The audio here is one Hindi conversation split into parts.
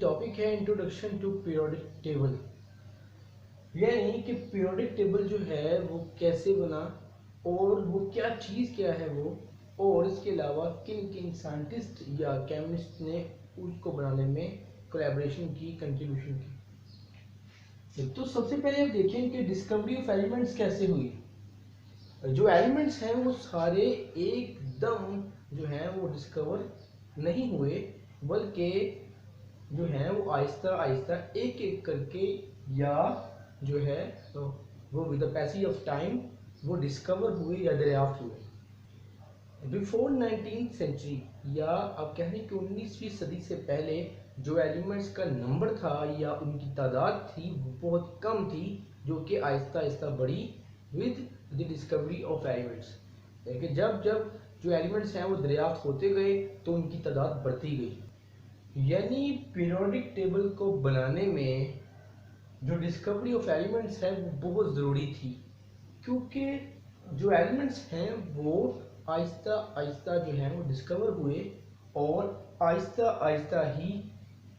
टॉपिक है इंट्रोडक्शन टू पीरियोडिक टेबल, यानी कि पीरियोडिक टेबल जो है वो कैसे बना और वो क्या चीज़ क्या है वो, और इसके अलावा किन किन साइंटिस्ट या केमिस्ट ने उसको बनाने में कोलैबोरेशन की, कंट्रीब्यूशन की। तो सबसे पहले आप देखें कि डिस्कवरी ऑफ एलिमेंट्स कैसे हुई। जो एलिमेंट्स हैं वो सारे एकदम जो हैं वो डिस्कवर नहीं हुए, बल्कि जो है वो आहिस्ता आहिस्ता एक एक करके या जो है तो वो with the passage of time वो डिस्कवर हुए या दरियाफ्त हुए। बिफोर 19th सेंचुरी या आप कह लें कि 19वीं सदी से पहले जो एलिमेंट्स का नंबर था या उनकी तादाद थी वो बहुत कम थी, जो कि आहिस्ता आहिस्ता बढ़ी with the discovery of elements. लेकिन जब जब जो एलिमेंट्स हैं वो दरियाफ्त होते गए तो उनकी तादाद बढ़ती गई। यानी पीरियोडिक टेबल को बनाने में जो डिस्कवरी ऑफ एलिमेंट्स है वो बहुत ज़रूरी थी, क्योंकि जो एलिमेंट्स हैं वो आहिस्ता आहिस्ता जो है वो डिस्कवर हुए और आहिस्ता आहिस्ता ही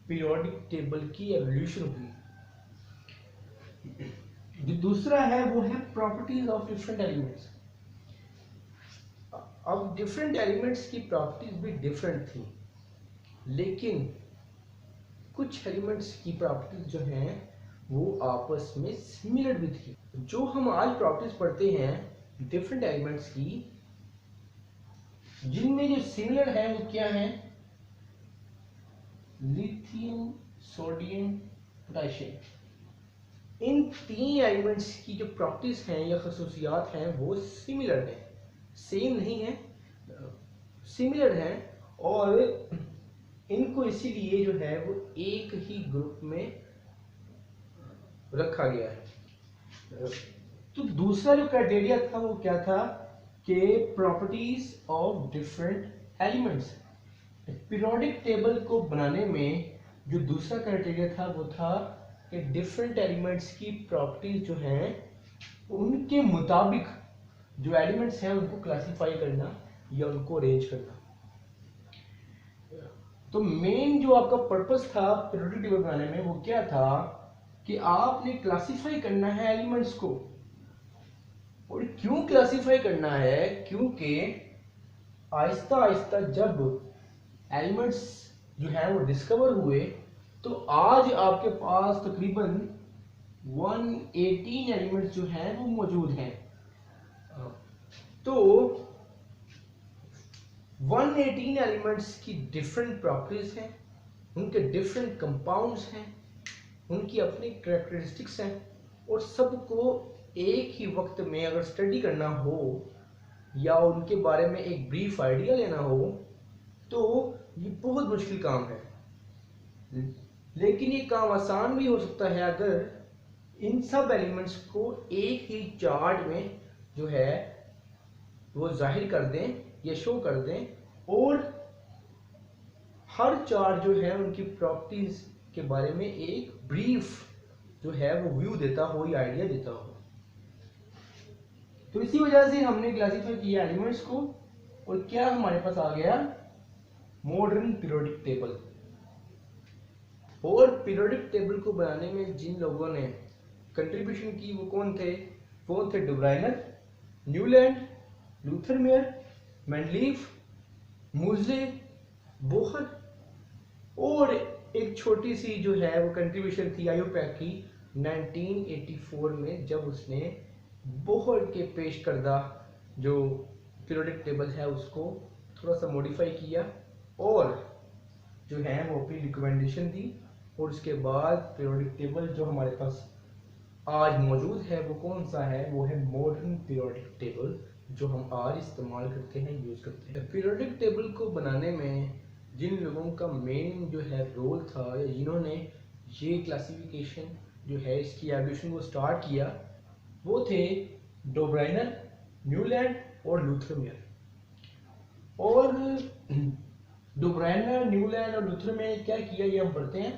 पीरियोडिक टेबल की एवोल्यूशन हुई। जो दूसरा है वो है प्रॉपर्टीज ऑफ डिफरेंट एलिमेंट्स। अब डिफरेंट एलिमेंट्स की प्रॉपर्टीज भी डिफरेंट थी, लेकिन कुछ एलिमेंट्स की प्रॉपर्टीज जो हैं वो आपस में सिमिलर भी थी। जो हम आज प्रॉपर्टीज पढ़ते हैं डिफरेंट एलिमेंट्स की, जिनमें जो सिमिलर है वो क्या है? Lithium, sodium, potassium. इन तीन एलिमेंट्स की जो प्रॉपर्टीज हैं या खसूसियात हैं वो सिमिलर हैं, सेम नहीं है, सिमिलर हैं, और इनको इसीलिए जो है वो एक ही ग्रुप में रखा गया है। तो दूसरा जो क्राइटेरिया था वो क्या था कि properties of different elements. Periodic table को बनाने में जो दूसरा क्राइटेरिया था वो था कि डिफरेंट एलिमेंट्स की प्रॉपर्टीज जो हैं उनके मुताबिक जो एलिमेंट्स हैं उनको क्लासिफाई करना या उनको अरेंज करना। तो मेन जो आपका पर्पस था पीरियोडिक टेबल बनाने में वो क्या था कि आपने क्लासिफाई करना है एलिमेंट्स को। और क्यों क्लासिफाई करना है? क्योंकि आहिस्ता आहिस्ता जब एलिमेंट्स जो है वो डिस्कवर हुए तो आज आपके पास तकरीबन 118 एलिमेंट्स जो हैं वो मौजूद हैं। तो 118 एलिमेंट्स की डिफरेंट प्रॉपर्टीज हैं, उनके डिफरेंट कंपाउंड्स हैं, उनकी अपनी कैरेक्टरिस्टिक्स हैं, और सबको एक ही वक्त में अगर स्टडी करना हो या उनके बारे में एक ब्रीफ आइडिया लेना हो तो ये बहुत मुश्किल काम है। लेकिन ये काम आसान भी हो सकता है अगर इन सब एलिमेंट्स को एक ही चार्ट में जो है वो जाहिर कर दें या शो कर दें, और हर चार्ट जो है उनकी प्रॉपर्टीज के बारे में एक ब्रीफ जो है वो व्यू देता हो या आइडिया देता हो। तो इसी वजह से हमने क्लासिफाई किया एलिमेंट्स को, और क्या हमारे पास आ गया? Modern periodic table. और पीरियोडिक टेबल को बनाने में जिन लोगों ने कंट्रीब्यूशन की वो कौन थे? वो थे डुब्राइनर, न्यूलैंड, लूथरमेयर, मेंडलीफ, मूजले, बोहर, और एक छोटी सी जो है वो कंट्रीब्यूशन थी आयोपैक की 1984 में, जब उसने बोहर के पेश करदा जो पीरियोडिक टेबल है उसको थोड़ा सा मॉडिफाई किया और जो है वो अपनी रिकमेंडेशन दी। और उसके बाद पीरियोडिक टेबल जो हमारे पास आज मौजूद है वो कौन सा है? वो है मॉडर्न पीरियोडिक टेबल, जो हम आज इस्तेमाल करते हैं, यूज़ करते हैं। पीरियोडिक टेबल को बनाने में जिन लोगों का मेन जो है रोल था या जिन्होंने ये क्लासिफिकेशन जो है इसकी एवोल्यूशन को स्टार्ट किया वो थे डोब्राइनर, न्यूलैंड और लूथरमेयर। और डोब्राइनर, न्यूलैंड और लूथरमेयर ने क्या किया ये हम पढ़ते हैं।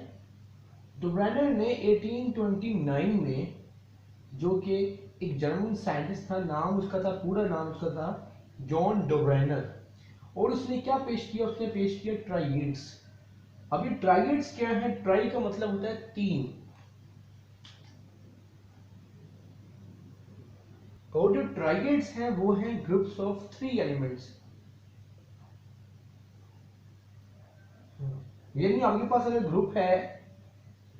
डोब्राइनर ने 1829 में, जो कि एक जर्मन साइंटिस्ट था, नाम उसका था, पूरा नाम उसका था जॉन डोब्राइनर, और उसने क्या पेश किया? उसने पेश किया ट्राइएड्स। अब ये ट्राइगेड्स क्या है? ट्राई का मतलब होता है तीन, और जो ट्राइगेड्स हैं वो हैं ग्रुप्स ऑफ थ्री एलिमेंट्स। यानी आपके पास अगर ग्रुप है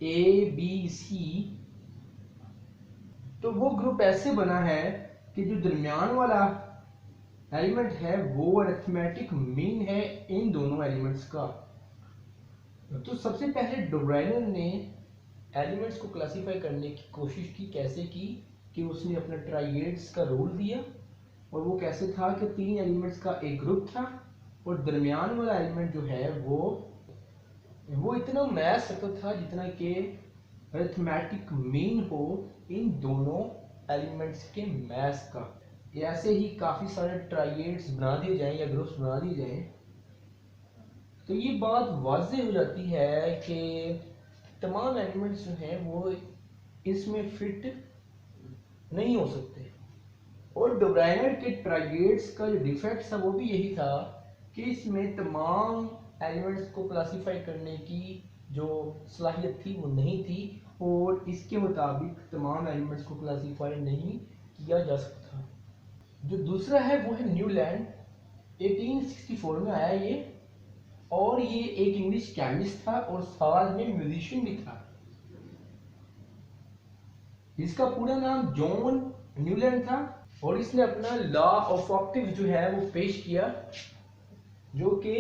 ए बी सी, तो वो ग्रुप ऐसे बना है कि जो दरमियान वाला एलिमेंट है वो अरिथमेटिक मीन है इन दोनों एलिमेंट्स का। तो सबसे पहले डोब्राइनर ने एलिमेंट्स को क्लासिफाई करने की कोशिश की। कैसे की? कि उसने अपना ट्राइगेड्स का रूल दिया, और वो कैसे था कि तीन एलिमेंट्स का एक ग्रुप था, और दरमियान वाला एलिमेंट जो है वो इतना मैच रखता था जितना कि अरिथमेटिक मीन हो इन दोनों एलिमेंट्स के मैच का। ऐसे ही काफ़ी सारे ट्राइगेड्स बना दिए जाएं या ग्रुप्स बना दिए जाएं, तो ये बात वाज़ेह हो जाती है कि तमाम एलिमेंट्स जो हैं वो इसमें फिट नहीं हो सकते। और डोब्राइनर के ट्राइगेड्स का जो डिफेक्ट था वो भी यही था कि इसमें तमाम एलिमेंट्स को क्लासिफाई करने की जो सलाहियत थी वो नहीं थी, और इसके मुताबिक तमाम एलिमेंट्स को क्लासिफाई नहीं किया जा सकता। जो दूसरा है वो है न्यूलैंड, 1864 में आया ये, और ये एक इंग्लिश केमिस्ट था और साथ में म्यूजिशियन भी था। इसका पूरा नाम जॉन न्यूलैंड था, और इसने अपना लॉ ऑफ ऑक्टिव जो है वो पेश किया, जो कि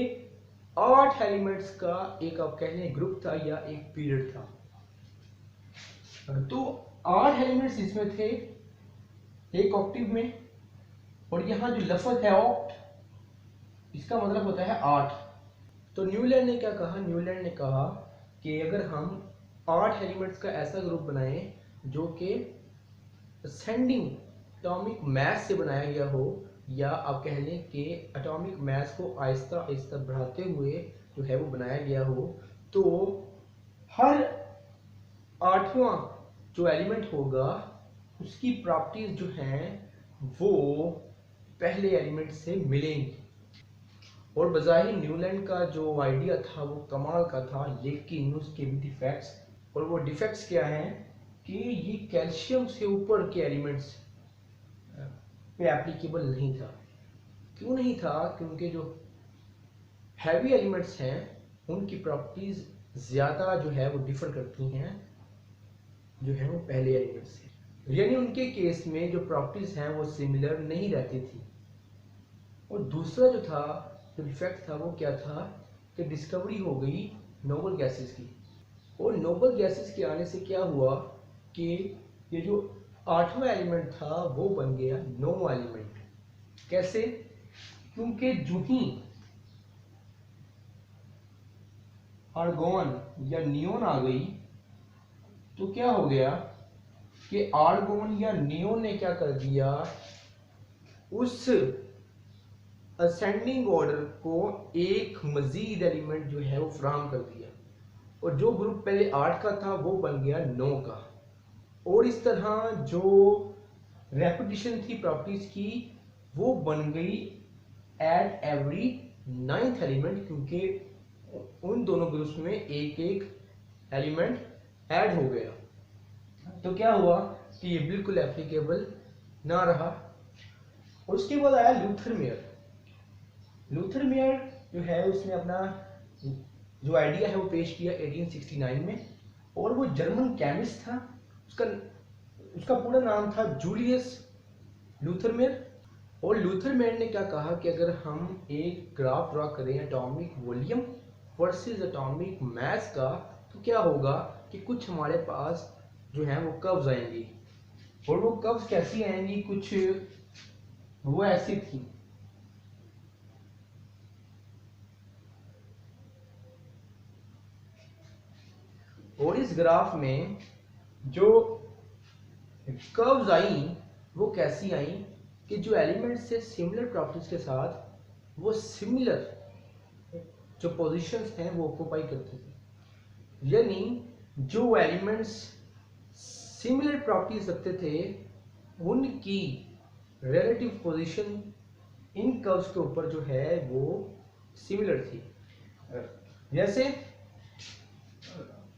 8 एलिमेंट्स का एक आप कह लें ग्रुप था या एक पीरियड था। तो 8 एलिमेंट्स इसमें थे एक ऑक्टिव में, और यहाँ जो लफ्ज है ऑक्ट, इसका मतलब होता है 8। तो न्यूलैंड ने क्या कहा? न्यूलैंड ने कहा कि अगर हम 8 एलिमेंट्स का ऐसा ग्रुप बनाएं जो कि असेंडिंग एटॉमिक मास से बनाया गया हो, या आप कह लें कि एटॉमिक मास को आहिस्ता आहिस्ता बढ़ाते हुए जो है वो बनाया गया हो, तो हर 8वां जो एलिमेंट होगा उसकी प्रॉपर्टीज जो हैं वो पहले एलिमेंट से मिलेंगी। और बज़ाहिर न्यूलैंड का जो आइडिया था वो कमाल का था, लेकिन उसके भी डिफेक्ट्स, और वो डिफेक्ट्स क्या हैं कि ये कैल्शियम से ऊपर के एलिमेंट्स पे एप्लीकेबल नहीं था। क्यों नहीं था? क्योंकि जो हैवी एलिमेंट्स हैं उनकी प्रॉपर्टीज ज़्यादा जो है वो डिफर करती हैं जो है वो पहले एलिमेंट से, यानी उनके केस में जो प्रॉपर्टीज हैं वो सिमिलर नहीं रहती थी। और दूसरा जो था, जो डिफेक्ट था वो क्या था कि डिस्कवरी हो गई नोबल गैसेस की, और नोबल गैसेस के आने से क्या हुआ कि ये जो 8वां एलिमेंट था वो बन गया 9वां एलिमेंट। कैसे? क्योंकि जो ही आर्गोन या नियोन आ गई तो क्या हो गया कि आर्गोन या नियोन ने क्या कर दिया, उस असेंडिंग ऑर्डर को एक मजीद एलिमेंट जो है वो फ्राहम कर दिया, और जो ग्रुप पहले 8 का था वो बन गया 9 का। और इस तरह जो रेपिटेशन थी प्रॉपर्टीज की वो बन गई एट एवरी 9th एलिमेंट, क्योंकि उन दोनों ग्रुप्स में एक एक एलिमेंट ऐड हो गया। तो क्या हुआ कि ये बिल्कुल एप्लीकेबल ना रहा। उसके बाद आया लूथर मेयर। लूथर मेयर जो है उसने अपना जो आइडिया है वो पेश किया 1869 में, और वो जर्मन केमिस्ट था। उसका पूरा नाम था जूलियस लूथर मेयर। और लूथर मेयर ने क्या कहा कि अगर हम एक ग्राफ ड्रा करें atomic volume versus atomic mass का, तो क्या होगा कि कुछ हमारे पास जो है वो कर्व्स आएंगी, और वो कर्व्स कैसी आएंगी, कुछ वो ऐसी थी। और इस ग्राफ में जो कर्व्स आई वो कैसी आई कि जो एलिमेंट से सिमिलर प्रॉपर्टीज के साथ वो सिमिलर जो पोजीशंस हैं वो ऑक्यूपाई करते थे। यानी जो एलिमेंट्स सिमिलर प्रॉपर्टीज रखते थे उनकी रिलेटिव पोजीशन इन कर्व्स के ऊपर जो है वो सिमिलर थी। जैसे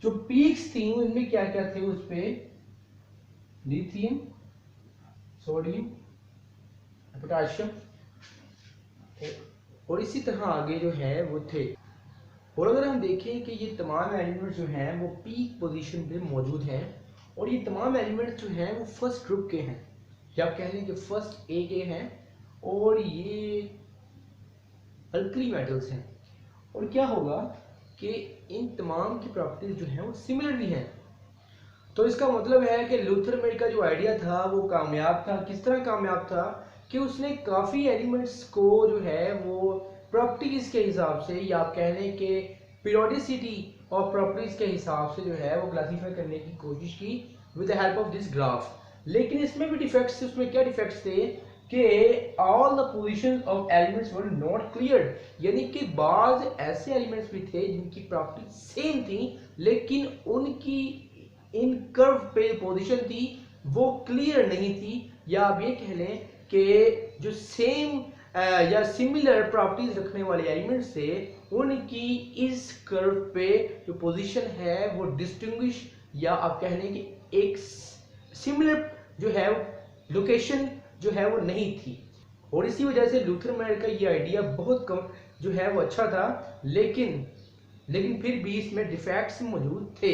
जो पीक्स थी उनमें क्या क्या थे, उस पे लिथियम, सोडियम, पोटाशियम और इसी तरह आगे जो है वो थे। और अगर हम देखें कि ये तमाम एलिमेंट्स जो हैं वो पीक पोजीशन पे मौजूद हैं और ये तमाम एलिमेंट्स जो हैं वो फर्स्ट ग्रुप के हैं, या आप कह लें कि फर्स्ट ए के हैं, और ये अल्कली मेटल्स हैं। और क्या होगा कि इन तमाम की प्रॉपर्टीज जो हैं वो सिमिलर भी हैं। तो इसका मतलब है कि लूथर मेड का जो आइडिया था वो कामयाब था। किस तरह कामयाब था कि उसने काफ़ी एलिमेंट्स को जो है वो प्रॉपर्टीज के हिसाब से, या आप कह लें कि पीरियोडिसिटी और प्रॉपर्टीज के हिसाब से जो है वो क्लासीफाई करने की कोशिश की with the help of this graph. लेकिन इसमें भी डिफेक्ट्स थे। उसमें क्या डिफेक्ट्स थे कि all the positions of elements were not clear, यानी कि बाज ऐसे एलिमेंट्स भी थे जिनकी प्रॉपर्टी सेम थी लेकिन उनकी इन कर्व पे पोजीशन थी वो क्लियर नहीं थी, या आप ये कह लें कि जो सेम या सिमिलर प्रॉपर्टीज रखने वाले एलिमेंट्स थे उनकी इस कर्व पे जो पोजीशन है वो डिस्टिंग्विश, या आप कह लें कि एक सिमिलर जो है लोकेशन जो है वो नहीं थी। और इसी वजह से लूथर मेड का ये आइडिया बहुत कम जो है वो अच्छा था, लेकिन फिर भी इसमें डिफेक्ट्स मौजूद थे।